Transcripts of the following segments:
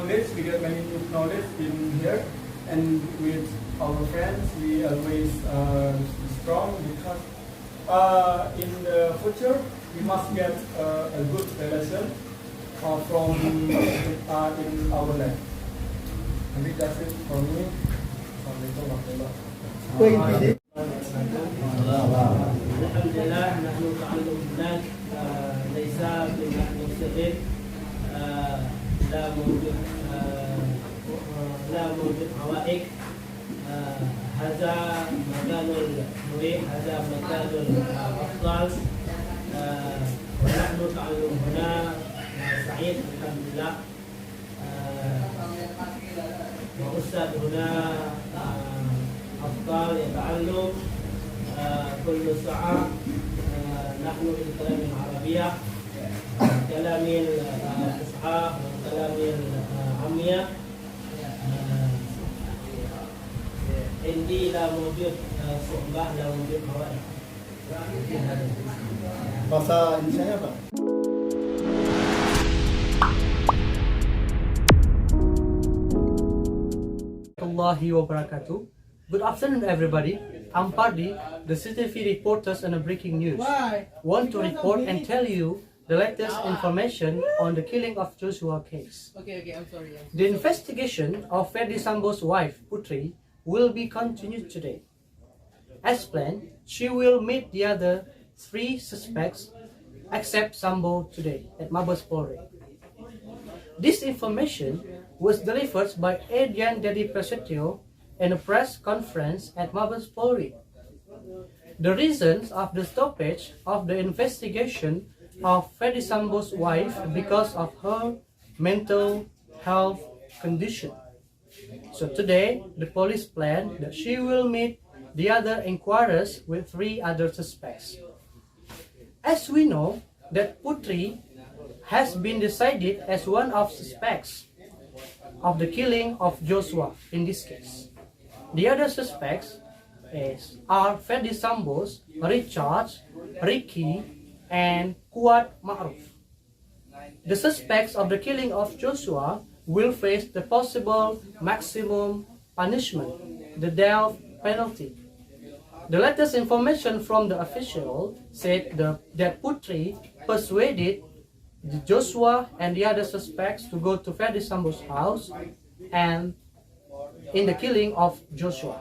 knowledge. We get many new knowledge in here, and with our friends, we always strong because in the future we must get a good relation from in our land. And that's it for me. Alhamdulillah, nahnu ta'allum bulan laysa binahnu mustaqil لا موجود حوائج هذا مكان المريح هذا مكان الأفضل ونحن تعلم هنا سعيد الحمد لله وأستاذ هنا أفضل يتعلم كل ساعة نحن بالكلام العربية كلام الفصحى وكلام العامية عندي لا موجود صعوبة لا موجود حوائج. Bahasa Indonesia apa? Warahmatullahi wabarakatuh. Good afternoon, everybody. I'm Pare, the CTV reporters on the breaking news. Want to report and tell you the latest information on the killing of Joshua case. Okay, I'm sorry. The investigation of Ferdi Sambo's wife, Putri, will be continued today. As planned, she will meet the other 3 suspects except Sambo today at Mabes Polri. This information was delivered by Adrian Dedi Prasetyo in a press conference at Mabes Polri. The reasons of the stoppage of the investigation of Ferdi Sambo's wife because of her mental health condition. So today, the police plan that she will meet the other inquirers with 3 other suspects. As we know that Putri has been decided as one of suspects of the killing of Joshua in this case. The other suspects are Ferdi Sambo's Richard, Ricky, and Kuat Ma'ruf. The suspects of the killing of Joshua will face the possible maximum punishment, the death penalty. The latest information from the official said that Putri persuaded Joshua and the other suspects to go to Ferdi Sambo's house and in the killing of Joshua.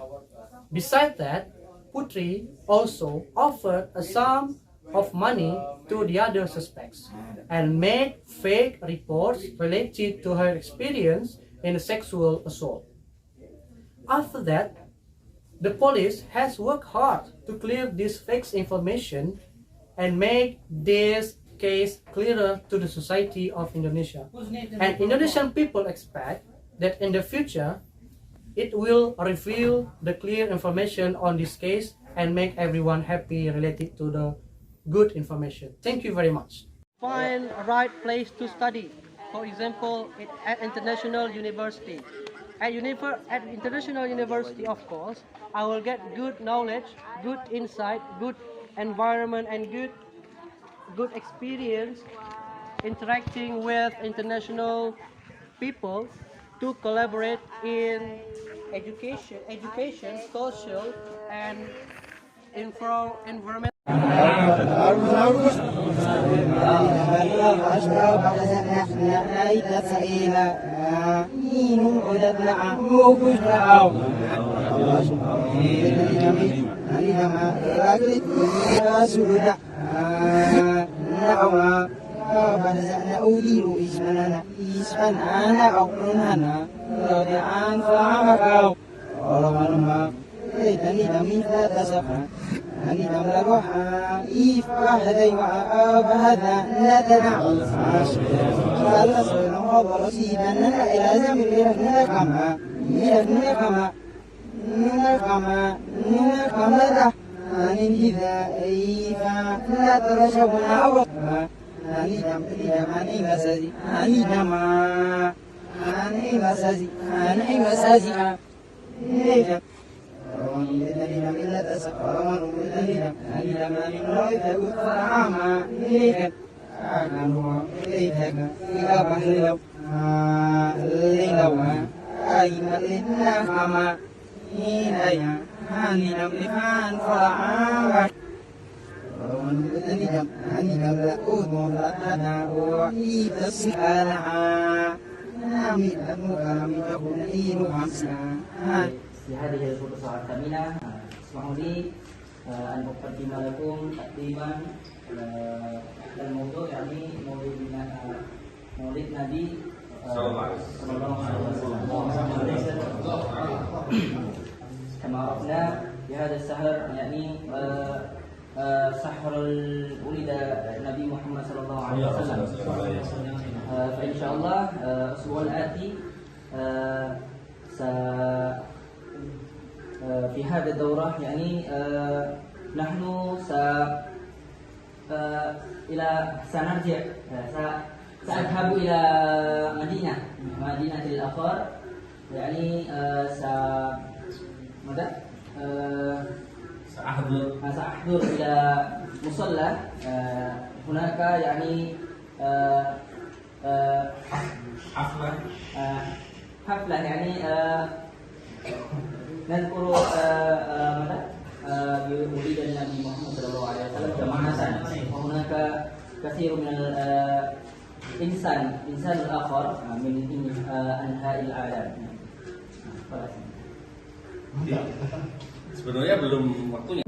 Besides that, Putri also offered a sum of money to the other suspects and made fake reports related to her experience in a sexual assault. After that, the police has worked hard to clear this fake information and make this case clearer to the society of Indonesia. And Indonesian people expect that in the future, it will reveal the clear information on this case and make everyone happy related to the good information. Thank you very much. Find a right place to study. For example, at international university. At international university, of course, I will get good knowledge, good insight, good environment, and good experience interacting with international people to collaborate in education, social, and environment. أني نمر روحا إيفا هذي وهذا ندنا قال رسول الله رسيبا إلى زمن نكما ذا أني إذا إيفا لا ترشبنا أوقفا أني مسازي الليلة أيمن للنفمة إليا هاني نملكان فرعا ومن بدني جم هاني قبل أذن لنا وعيد السلعة نامي المكرم يكون إيل خمسة في هذه الفرصة الثمينة اسمحوا لي أن أقدم لكم تقديما الموضوع يعني مولد النبي صلى الله عليه وسلم. كما عرفنا بهذا الشهر يعني شهر ولد النبي محمد صلى الله عليه وسلم. فإن شاء الله الأسبوع الآتي في هذه الدورة يعني نحن سنرجع سأذهب إلى مدينة الأخار يعني سأحضر إلى مصلى هناك يعني حفلة يعني نذكر بولد النبي محمد صلى الله عليه وسلم جماعة وهناك كثير من الإنسان الآخر من أنحاء العالم. Sebenarnya belum waktunya.